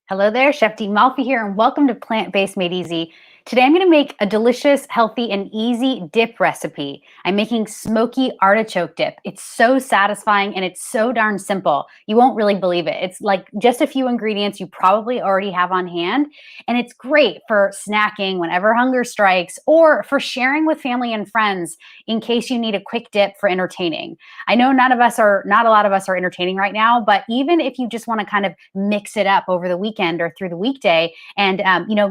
Hello there, Chef D Malfi here, and welcome to Plant-Based Made Easy. Today I'm going to make a delicious, healthy, and easy dip recipe. I'm making smoky artichoke dip. It's so satisfying and it's so darn simple. You won't really believe it. It's like just a few ingredients you probably already have on hand, and it's great for snacking whenever hunger strikes or for sharing with family and friends in case you need a quick dip for entertaining. I know not a lot of us are entertaining right now, but even if you just want to kind of mix it up over the weekend or through the weekday and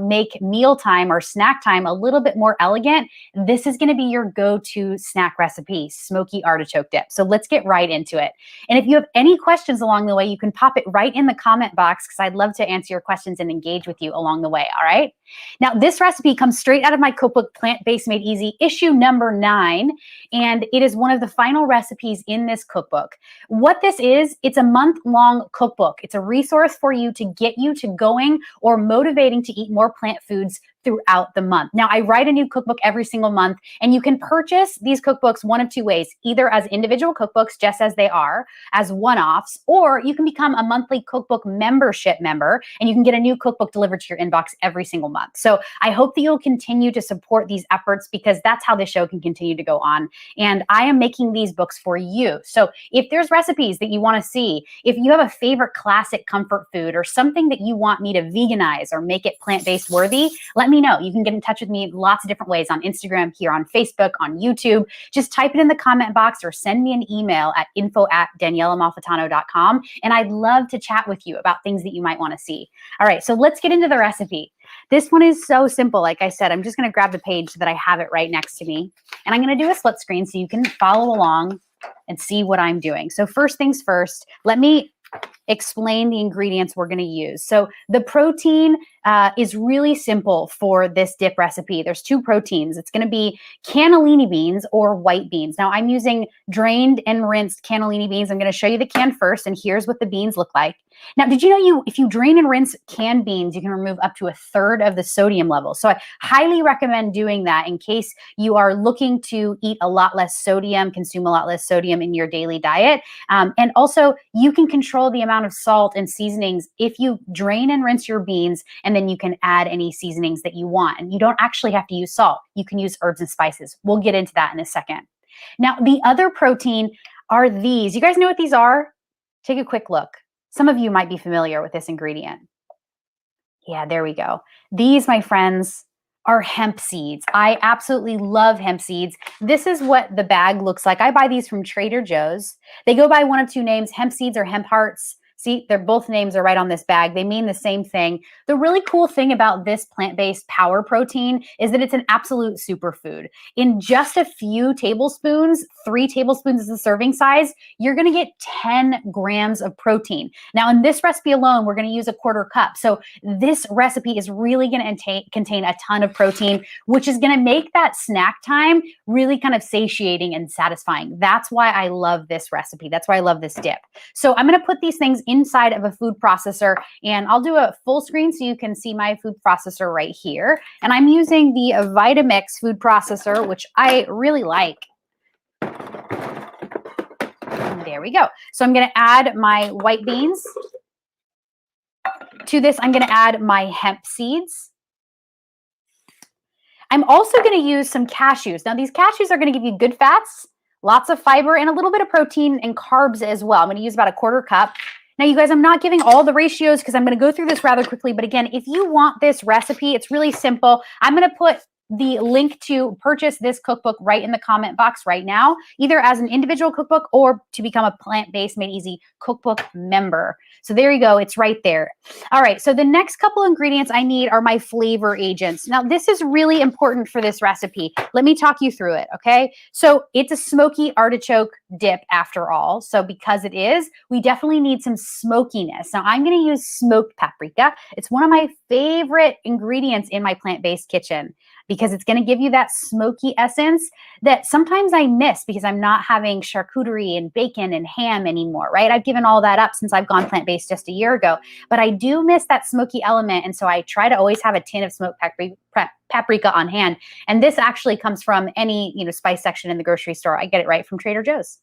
make mealtime or snack time a little bit more elegant, this is going to be your go-to snack recipe, smoky artichoke dip. So let's get right into it. And if you have any questions along the way, you can pop it right in the comment box because I'd love to answer your questions and engage with you along the way. All right. Now, this recipe comes straight out of my cookbook, Plant-Based Made Easy, issue number 9, and it is one of the final recipes in this cookbook. What this is, it's a month-long cookbook. It's a resource for you to get you to going or motivating to eat more plant foods throughout the month. Now, I write a new cookbook every single month, and you can purchase these cookbooks one of two ways, either as individual cookbooks, just as they are, as one-offs, or you can become a monthly cookbook membership member, and you can get a new cookbook delivered to your inbox every single month. So I hope that you'll continue to support these efforts because that's how this show can continue to go on. And I am making these books for you. So if there's recipes that you want to see, if you have a favorite classic comfort food or something that you want me to veganize or make it plant-based worthy, let me know. You can get in touch with me lots of different ways on Instagram, here on Facebook, on YouTube. Just type it in the comment box or send me an email at info@daniellamalfitano.com. And I'd love to chat with you about things that you might want to see. All right, so let's get into the recipe. This one is so simple. Like I said, I'm just going to grab the page so that I have it right next to me. And I'm going to do a split screen so you can follow along and see what I'm doing. So first things first, let me explain the ingredients we're going to use. So the protein is really simple for this dip recipe. There's 2 proteins. It's going to be cannellini beans or white beans. Now I'm using drained and rinsed cannellini beans. I'm going to show you the can first, and here's what the beans look like. Now, did you know if you drain and rinse canned beans, you can remove up to 1/3 of the sodium level. So I highly recommend doing that in case you are looking to eat a lot less sodium, consume a lot less sodium in your daily diet. And also, you can control the amount of salt and seasonings if you drain and rinse your beans, and then you can add any seasonings that you want. And you don't actually have to use salt. You can use herbs and spices. We'll get into that in a second. Now, the other protein are these. You guys know what these are? Take a quick look. Some of you might be familiar with this ingredient. Yeah, there we go. These, my friends, are hemp seeds. I absolutely love hemp seeds. This is what the bag looks like. I buy these from Trader Joe's. They go by one of 2 names, hemp seeds or hemp hearts. See, both names are right on this bag. They mean the same thing. The really cool thing about this plant-based power protein is that it's an absolute superfood. In just a few tablespoons, 3 tablespoons is the serving size, you're going to get 10 grams of protein. Now, in this recipe alone, we're going to use a 1/4 cup. So this recipe is really going to contain a ton of protein, which is going to make that snack time really kind of satiating and satisfying. That's why I love this recipe. That's why I love this dip. So I'm going to put these things inside of a food processor, and I'll do a full screen so you can see my food processor right here. And I'm using the Vitamix food processor, which I really like. And there we go. So I'm going to add my white beans. To this, I'm going to add my hemp seeds. I'm also going to use some cashews. Now, these cashews are going to give you good fats, lots of fiber, and a little bit of protein and carbs as well. I'm going to use about a 1/4 cup. Now, you guys, I'm not giving all the ratios because I'm going to go through this rather quickly. But again, if you want this recipe, it's really simple. I'm going to put the link to purchase this cookbook right in the comment box right now, either as an individual cookbook or to become a Plant-Based Made Easy cookbook member. So there you go. It's right there. All right. So the next couple ingredients I need are my flavor agents. Now, this is really important for this recipe. Let me talk you through it. Okay. So it's a smoky artichoke dip after all. So because it is, we definitely need some smokiness. Now, I'm going to use smoked paprika. It's one of my favorite ingredients in my plant-based kitchen, because it's going to give you that smoky essence that sometimes I miss because I'm not having charcuterie and bacon and ham anymore, right? I've given all that up since I've gone plant-based just a year ago, but I do miss that smoky element. And so I try to always have a tin of smoked paprika on hand. And this actually comes from any, spice section in the grocery store. I get it right from Trader Joe's.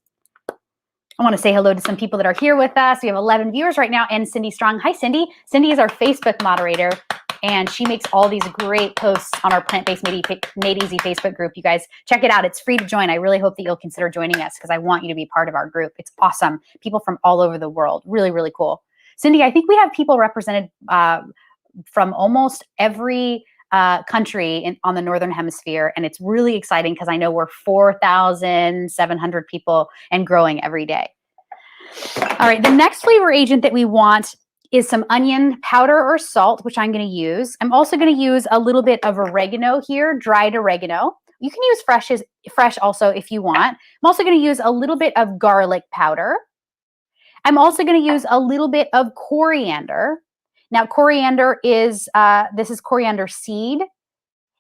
I want to say hello to some people that are here with us. We have 11 viewers right now, and Cindy Strong. Hi, Cindy. Cindy is our Facebook moderator, and she makes all these great posts on our Plant-Based Made Easy Facebook group. You guys check it out. It's free to join. I really hope that you'll consider joining us because I want you to be part of our group. It's awesome. People from all over the world. Really, really cool. Cindy, I think we have people represented from almost every country on the Northern Hemisphere. And it's really exciting because I know we're 4,700 people and growing every day. All right, the next flavor agent that we want is some onion powder or salt, which I'm going to use. I'm also going to use a little bit of oregano here, dried oregano. You can use fresh also if you want. I'm also going to use a little bit of garlic powder. I'm also going to use a little bit of coriander. Now, coriander is, this is coriander seed,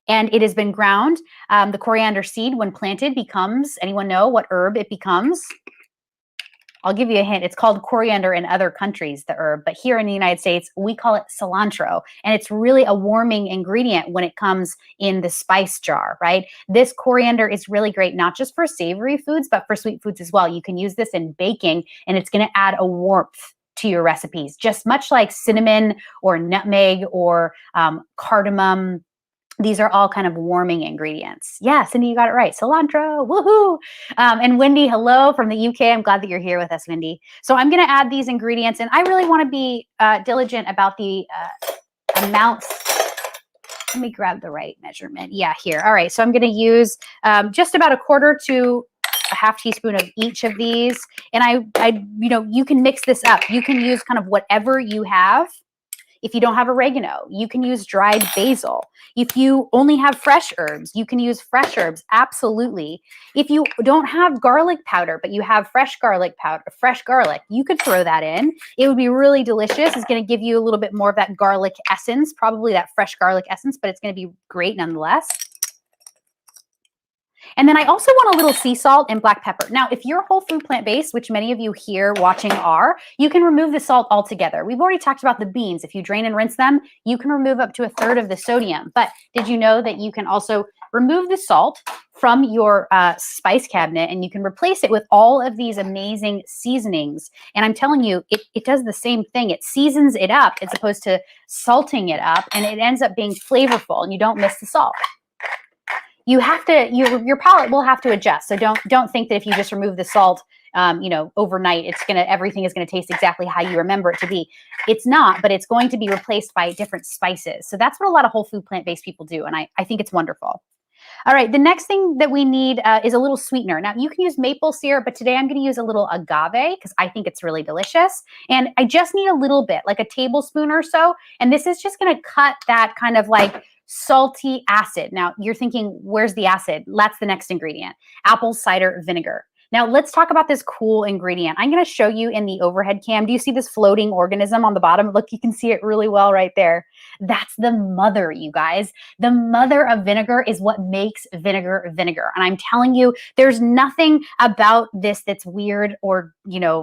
and it has been ground. The coriander seed, when planted, becomes, anyone know what herb it becomes? I'll give you a hint. It's called coriander in other countries, the herb, but here in the United States, we call it cilantro, and it's really a warming ingredient when it comes in the spice jar, right? This coriander is really great, not just for savory foods, but for sweet foods as well. You can use this in baking, and it's going to add a warmth to your recipes, just much like cinnamon or nutmeg or cardamom. These are all kind of warming ingredients. Yeah, Cindy, you got it right. Cilantro, woohoo! And Wendy, hello from the UK. I'm glad that you're here with us, Wendy. So I'm going to add these ingredients, and I really want to be diligent about the amounts. Let me grab the right measurement. Yeah, here. All right, so I'm going to use just about 1/4 to a 1/2 teaspoon of each of these. And you can mix this up. You can use kind of whatever you have. If you don't have oregano, you can use dried basil. If you only have fresh herbs, you can use fresh herbs. Absolutely. If you don't have garlic powder, but you have fresh garlic powder, fresh garlic, you could throw that in. It would be really delicious. It's going to give you a little bit more of that garlic essence, probably that fresh garlic essence, but it's going to be great nonetheless. And then I also want a little sea salt and black pepper. Now, if you're whole food plant-based, which many of you here watching are, you can remove the salt altogether. We've already talked about the beans. If you drain and rinse them, you can remove up to 1/3 of the sodium. But did you know that you can also remove the salt from your spice cabinet, and you can replace it with all of these amazing seasonings? And I'm telling you, it does the same thing. It seasons it up as opposed to salting it up, and it ends up being flavorful, and you don't miss the salt. You have to, your palate will have to adjust. So don't think that if you just remove the salt, overnight, everything is gonna taste exactly how you remember it to be. It's not, but it's going to be replaced by different spices. So that's what a lot of whole food plant-based people do, and I think it's wonderful. All right, the next thing that we need is a little sweetener. Now, you can use maple syrup, but today I'm going to use a little agave because I think it's really delicious. And I just need a little bit, like a tablespoon or so. And this is just going to cut that kind of like salty acid. Now, you're thinking, where's the acid? That's the next ingredient, apple cider vinegar. Now, let's talk about this cool ingredient. I'm going to show you in the overhead cam. Do you see this floating organism on the bottom? Look, you can see it really well right there. That's the mother, you guys. The mother of vinegar is what makes vinegar vinegar. And I'm telling you, there's nothing about this that's weird or,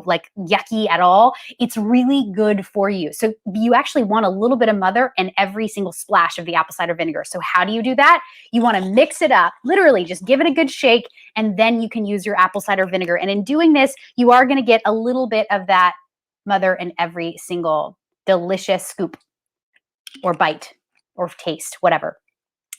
like yucky at all. It's really good for you. So you actually want a little bit of mother in every single splash of the apple cider vinegar. So how do you do that? You want to mix it up, literally just give it a good shake, and then you can use your apple cider vinegar. And in doing this, you are going to get a little bit of that mother in every single delicious scoop or bite or taste, whatever.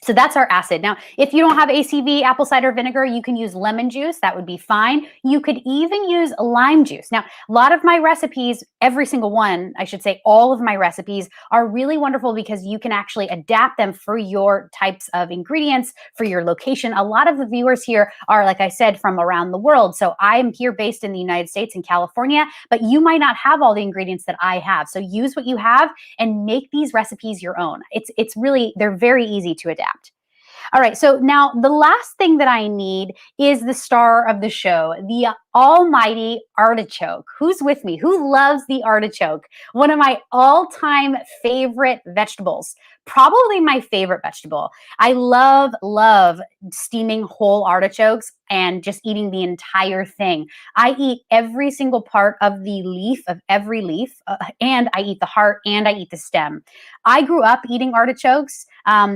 So that's our acid. Now, if you don't have ACV, apple cider vinegar, you can use lemon juice. That would be fine. You could even use lime juice. Now, a lot of my recipes, every single one, I should say all of my recipes are really wonderful because you can actually adapt them for your types of ingredients, for your location. A lot of the viewers here are, like I said, from around the world. So I'm here based in the United States in California, but you might not have all the ingredients that I have. So use what you have and make these recipes your own. It's really, they're very easy to adapt. All right, so now the last thing that I need is the star of the show, the almighty artichoke. Who's with me? Who loves the artichoke? One of my all-time favorite vegetables. Probably my favorite vegetable. I love steaming whole artichokes and just eating the entire thing. I eat every single part of the leaf, of every leaf, and I eat the heart and I eat the stem. I grew up eating artichokes.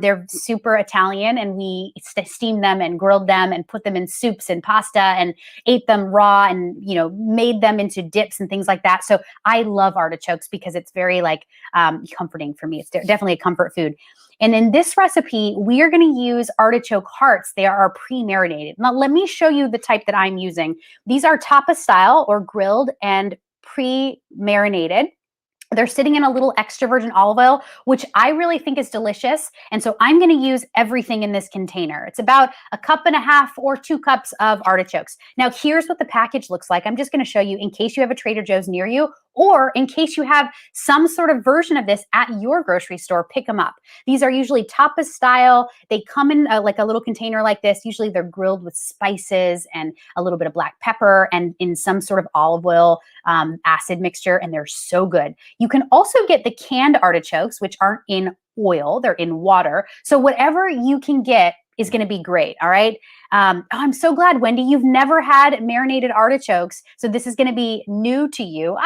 They're super Italian, and we steamed them and grilled them and put them in soups and pasta and ate them raw raw and, you know, made them into dips and things like that. So I love artichokes because it's very like comforting for me. It's definitely a comfort food. And in this recipe, we are going to use artichoke hearts. They are pre-marinated. Now, let me show you the type that I'm using. These are tapas style or grilled and pre-marinated. They're sitting in a little extra virgin olive oil, which I really think is delicious. And so I'm going to use everything in this container. It's about 1.5 cups or 2 cups of artichokes. Now, here's what the package looks like. I'm just going to show you in case you have a Trader Joe's near you, or in case you have some sort of version of this at your grocery store, pick them up. These are usually tapas style. They come in like a little container like this. Usually they're grilled with spices and a little bit of black pepper and in some sort of olive oil acid mixture, and they're so good. You can also get the canned artichokes, which aren't in oil, they're in water. So whatever you can get is going to be great. All right. I'm so glad, Wendy, you've never had marinated artichokes. So this is going to be new to you.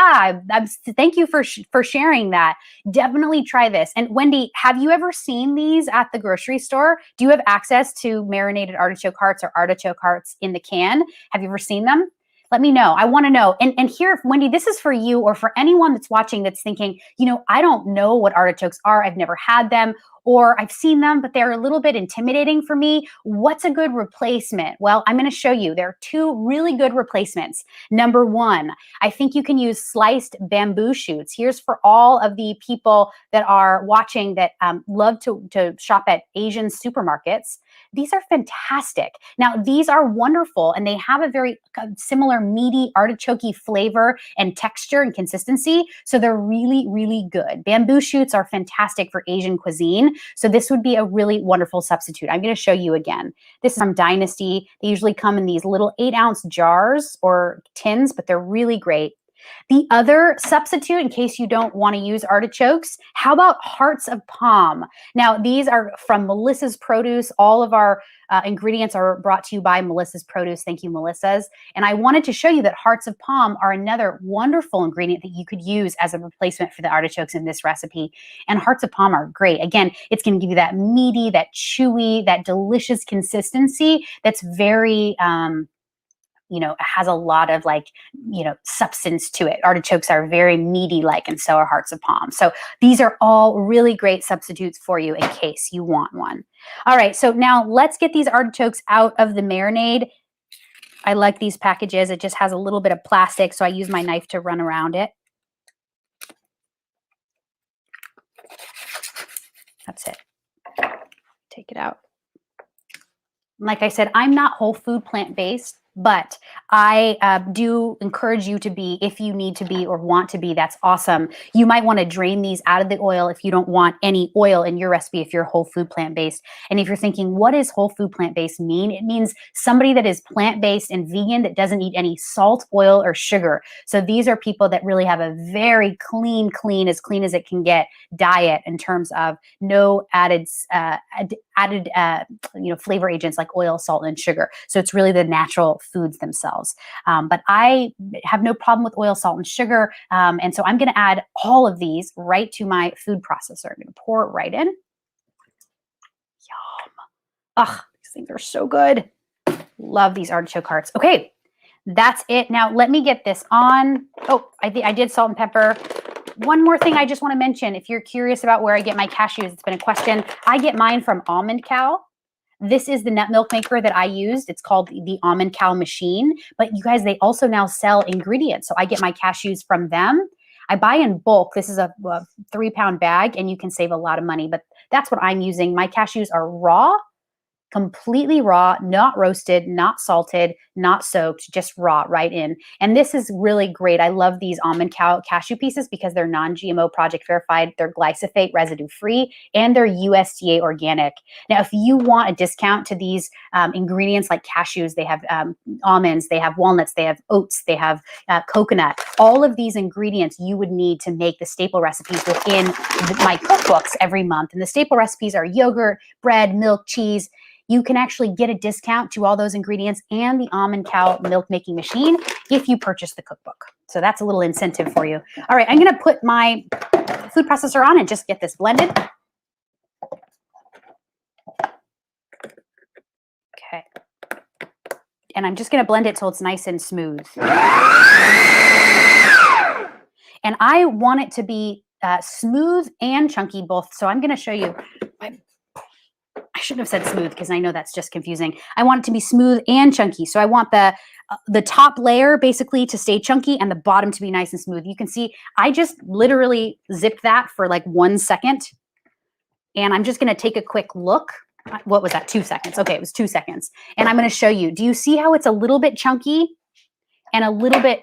Thank you for sharing that. Definitely try this. And Wendy, have you ever seen these at the grocery store? Do you have access to marinated artichoke hearts or artichoke hearts in the can? Have you ever seen them? Let me know. I want to know. And here, Wendy, this is for you or for anyone that's watching that's thinking, you know, I don't know what artichokes are. I've never had them, or I've seen them, but they're a little bit intimidating for me. What's a good replacement? Well, I'm going to show you. There are 2 really good replacements. Number 1, I think you can use sliced bamboo shoots. Here's for all of the people that are watching that love to shop at Asian supermarkets. These are fantastic. Now, these are wonderful, and they have a very similar meaty artichoke flavor and texture and consistency. So they're really, really good. Bamboo shoots are fantastic for Asian cuisine. So this would be a really wonderful substitute. I'm going to show you again. This is from Dynasty. They usually come in these little 8-ounce jars or tins, but they're really great. The other substitute, in case you don't want to use artichokes, how about hearts of palm? Now, these are from Melissa's Produce. All of our ingredients are brought to you by Melissa's Produce. Thank you, Melissa's. And I wanted to show you that hearts of palm are another wonderful ingredient that you could use as a replacement for the artichokes in this recipe. And hearts of palm are great. Again, it's going to give you that meaty, that chewy, that delicious consistency that's very you know, has a lot of like, you know, substance to it. Artichokes are very meaty like, and so are hearts of palm. So these are all really great substitutes for you in case you want one. All right, so now let's get these artichokes out of the marinade. I like these packages. It just has a little bit of plastic, so I use my knife to run around it. That's it. Take it out. Like I said, I'm not whole food plant-based, but I do encourage you to be, if you need to be or want to be. That's awesome. You might want to drain these out of the oil if you don't want any oil in your recipe, if you're whole food plant-based. And if you're thinking, what does whole food plant-based mean? It means somebody that is plant-based and vegan that doesn't eat any salt, oil, or sugar. So these are people that really have a very clean as it can get diet in terms of no added flavor agents like oil, salt, and sugar. So it's really the natural foods themselves. But I have no problem with oil, salt, and sugar. And so I'm going to add all of these right to my food processor. I'm going to pour it right in. Yum. Ugh, these things are so good. Love these artichoke hearts. Okay, that's it. Now let me get this on. Oh, I did salt and pepper. One more thing I just want to mention, if you're curious about where I get my cashews, it's been a question. I get mine from Almond Cow. This is the nut milk maker that I used. It's called the Almond Cow machine. But you guys, they also now sell ingredients. So I get my cashews from them. I buy in bulk. This is a 3-pound bag, and you can save a lot of money. But that's what I'm using. My cashews are raw, completely raw, not roasted, not salted, not soaked, just raw right in. And this is really great. I love these Almond Cow cashew pieces because they're non-GMO project verified, they're glyphosate residue free, and they're USDA organic. Now, if you want a discount to these ingredients like cashews, they have almonds, they have walnuts, they have oats, they have coconut. All of these ingredients you would need to make the staple recipes within my cookbooks every month. And the staple recipes are yogurt, bread, milk, cheese. You can actually get a discount to all those ingredients and the Almond Cow milk making machine if you purchase the cookbook. So that's a little incentive for you. All right, I'm going to put my food processor on and just get this blended. Okay. And I'm just going to blend it till it's nice and smooth. And I want it to be smooth and chunky both. So I'm going to show you. I shouldn't have said smooth because I know that's just confusing. I want it to be smooth and chunky. So I want the top layer basically to stay chunky and the bottom to be nice and smooth. You can see I just literally zipped that for like 1 second. And I'm just going to take a quick look. What was that? 2 seconds. Okay, it was 2 seconds. And I'm going to show you. Do you see how it's a little bit chunky and a little bit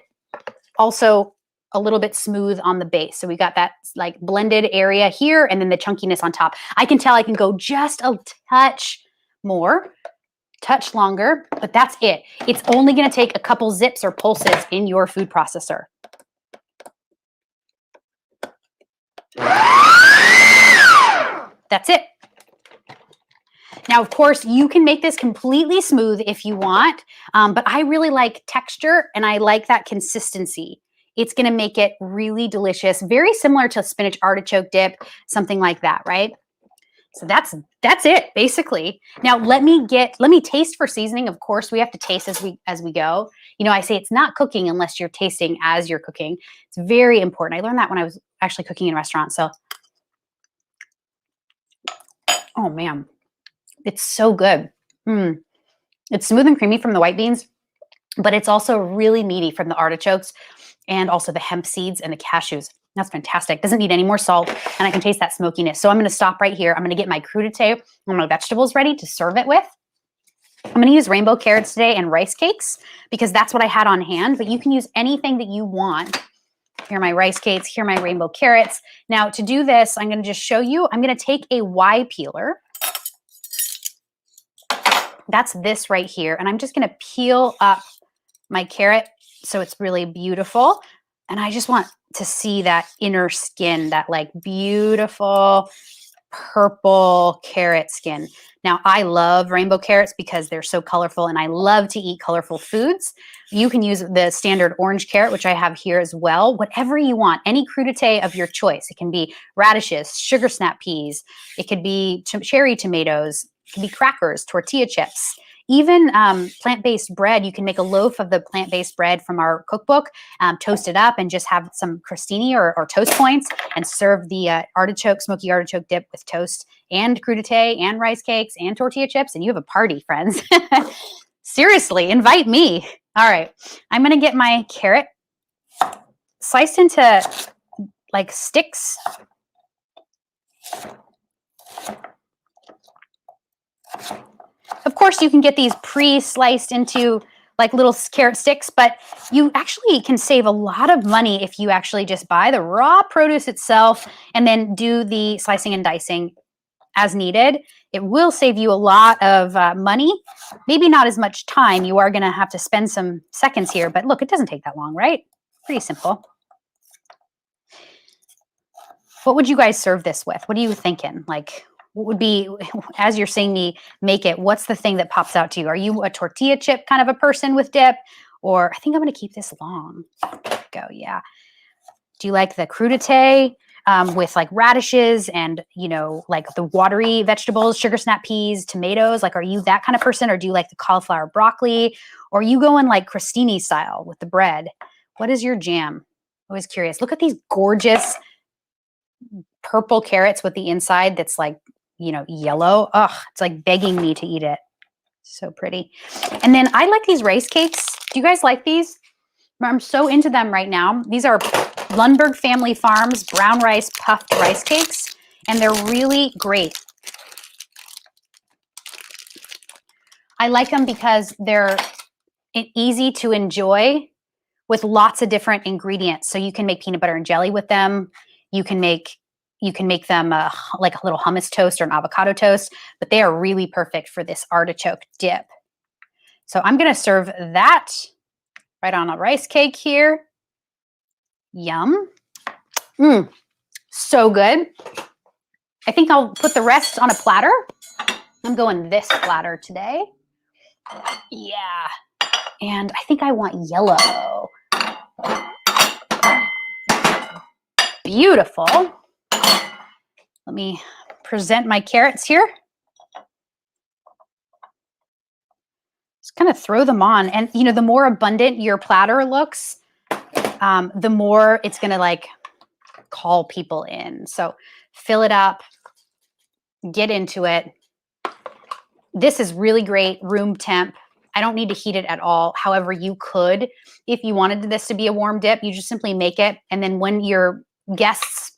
also a little bit smooth on the base? So we got that like blended area here and then the chunkiness on top. I can tell I can go just a touch more, touch longer, but that's it. It's only going to take a couple zips or pulses in your food processor. That's it. Now, of course, you can make this completely smooth if you want, but I really like texture and I like that consistency. It's going to make it really delicious, very similar to spinach artichoke dip, something like that, right? So that's it basically. Now let me taste for seasoning. Of course, we have to taste as we go. You know, I say it's not cooking unless you're tasting as you're cooking. It's very important. I learned that when I was actually cooking in restaurants. So, oh man. It's so good. It's smooth and creamy from the white beans, but it's also really meaty from the artichokes and also the hemp seeds and the cashews. That's fantastic. Doesn't need any more salt, and I can taste that smokiness. So I'm going to stop right here. I'm going to get my crudité and my vegetables ready to serve it with. I'm going to use rainbow carrots today and rice cakes because that's what I had on hand, but you can use anything that you want. Here are my rice cakes. Here are my rainbow carrots. Now to do this, I'm going to just show you. I'm going to take a Y peeler. That's this right here. And I'm just going to peel up my carrot so it's really beautiful. And I just want to see that inner skin, that like beautiful purple carrot skin. Now, I love rainbow carrots because they're so colorful and I love to eat colorful foods. You can use the standard orange carrot, which I have here as well. Whatever you want, any crudité of your choice. It can be radishes, sugar snap peas. It could be cherry tomatoes. It can be crackers, tortilla chips. Even plant-based bread, you can make a loaf of the plant-based bread from our cookbook, toast it up and just have some crostini or toast points and serve the smoky artichoke dip with toast and crudité and rice cakes and tortilla chips, and you have a party, friends. Seriously, invite me. All right, I'm going to get my carrot sliced into like sticks. Of course, you can get these pre-sliced into like little carrot sticks, but you actually can save a lot of money if you actually just buy the raw produce itself and then do the slicing and dicing as needed. It will save you a lot of money, maybe not as much time. You are going to have to spend some seconds here, but look, it doesn't take that long, right? Pretty simple. What would you guys serve this with? What are you thinking? Like, what would be, as you're seeing me make it, what's the thing that pops out to you? Are you a tortilla chip kind of a person with dip? Or I think I'm going to keep this long. Go, yeah. Do you like the crudité with like radishes and, you know, like the watery vegetables, sugar snap peas, tomatoes? Like, are you that kind of person? Or do you like the cauliflower broccoli? Or are you going like crostini style with the bread? What is your jam? Always curious. Look at these gorgeous purple carrots with the inside that's like, you know, yellow. Ugh, it's like begging me to eat it. So pretty. And then I like these rice cakes. Do you guys like these? I'm so into them right now. These are Lundberg Family Farms brown rice puffed rice cakes, and they're really great. I like them because they're easy to enjoy with lots of different ingredients. So you can make peanut butter and jelly with them. You can make them like a little hummus toast or an avocado toast, but they are really perfect for this artichoke dip. So I'm going to serve that right on a rice cake here. Yum. So good. I think I'll put the rest on a platter. I'm going this platter today. Yeah. And I think I want yellow. Beautiful. Let me present my carrots here. kind of throw them on. And, you know, the more abundant your platter looks, the more it's going to like call people in. So fill it up, get into it. This is really great room temp. I don't need to heat it at all. However, you could, if you wanted this to be a warm dip, you just simply make it. And then when your guests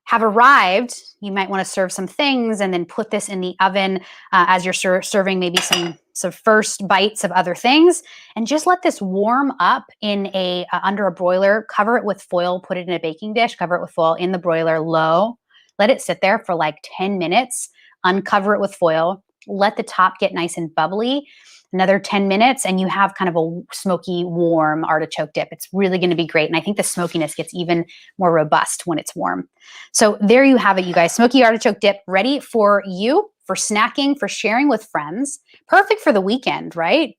have arrived, you might want to serve some things and then put this in the oven as you're serving maybe some first bites of other things, and just let this warm up in a under a broiler. Cover it with foil, put it in a baking dish, cover it with foil in the broiler low. Let it sit there for like 10 minutes, uncover it with foil, let the top get nice and bubbly. Another 10 minutes and you have kind of a smoky, warm artichoke dip. It's really going to be great. And I think the smokiness gets even more robust when it's warm. So there you have it, you guys. Smoky artichoke dip ready for you, for snacking, for sharing with friends. Perfect for the weekend, right?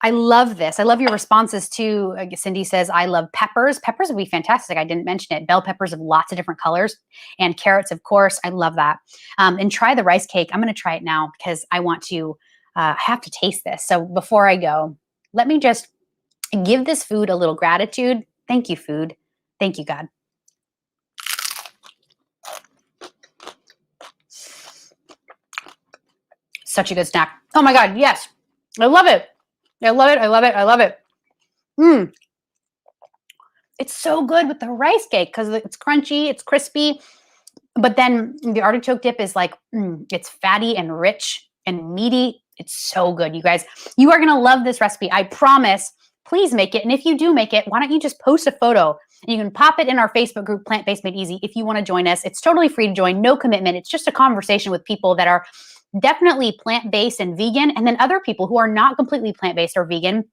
I love this. I love your responses too. Cindy says, I love peppers. Peppers would be fantastic. I didn't mention it. Bell peppers of lots of different colors, and carrots, of course. I love that. And try the rice cake. I'm going to try it now because I want to, I have to taste this. So before I go, let me just give this food a little gratitude. Thank you, food. Thank you, God. Such a good snack. Oh my God, yes. I love it. I love it. I love it. I love it. It's so good with the rice cake because it's crunchy, it's crispy, but then the artichoke dip is like, it's fatty and rich and meaty. It's so good, you guys. You are going to love this recipe. I promise. Please make it. And if you do make it, why don't you just post a photo? You can pop it in our Facebook group, Plant-Based Made Easy, if you want to join us. It's totally free to join, no commitment. It's just a conversation with people that are definitely plant-based and vegan, and then other people who are not completely plant-based or vegan,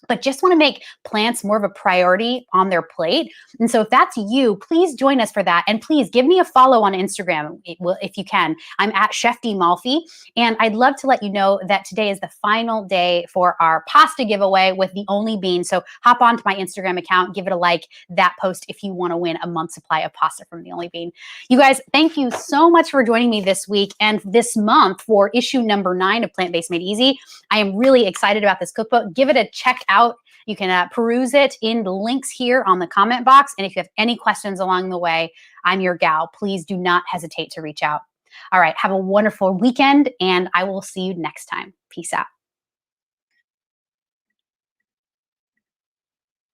but just want to make plants more of a priority on their plate. And so if that's you, please join us for that. And please give me a follow on Instagram if you can. I'm at Chef D Malfi. And I'd love to let you know that today is the final day for our pasta giveaway with the Only Bean. So hop onto my Instagram account, give it a like, that post if you want to win a month's supply of pasta from the Only Bean. You guys, thank you so much for joining me this week and this month for issue number 9 of Plant-Based Made Easy. I am really excited about this cookbook. Give it a check out. You can peruse it in the links here on the comment box. And if you have any questions along the way, I'm your gal. Please do not hesitate to reach out. All right, have a wonderful weekend, and I will see you next time. Peace out.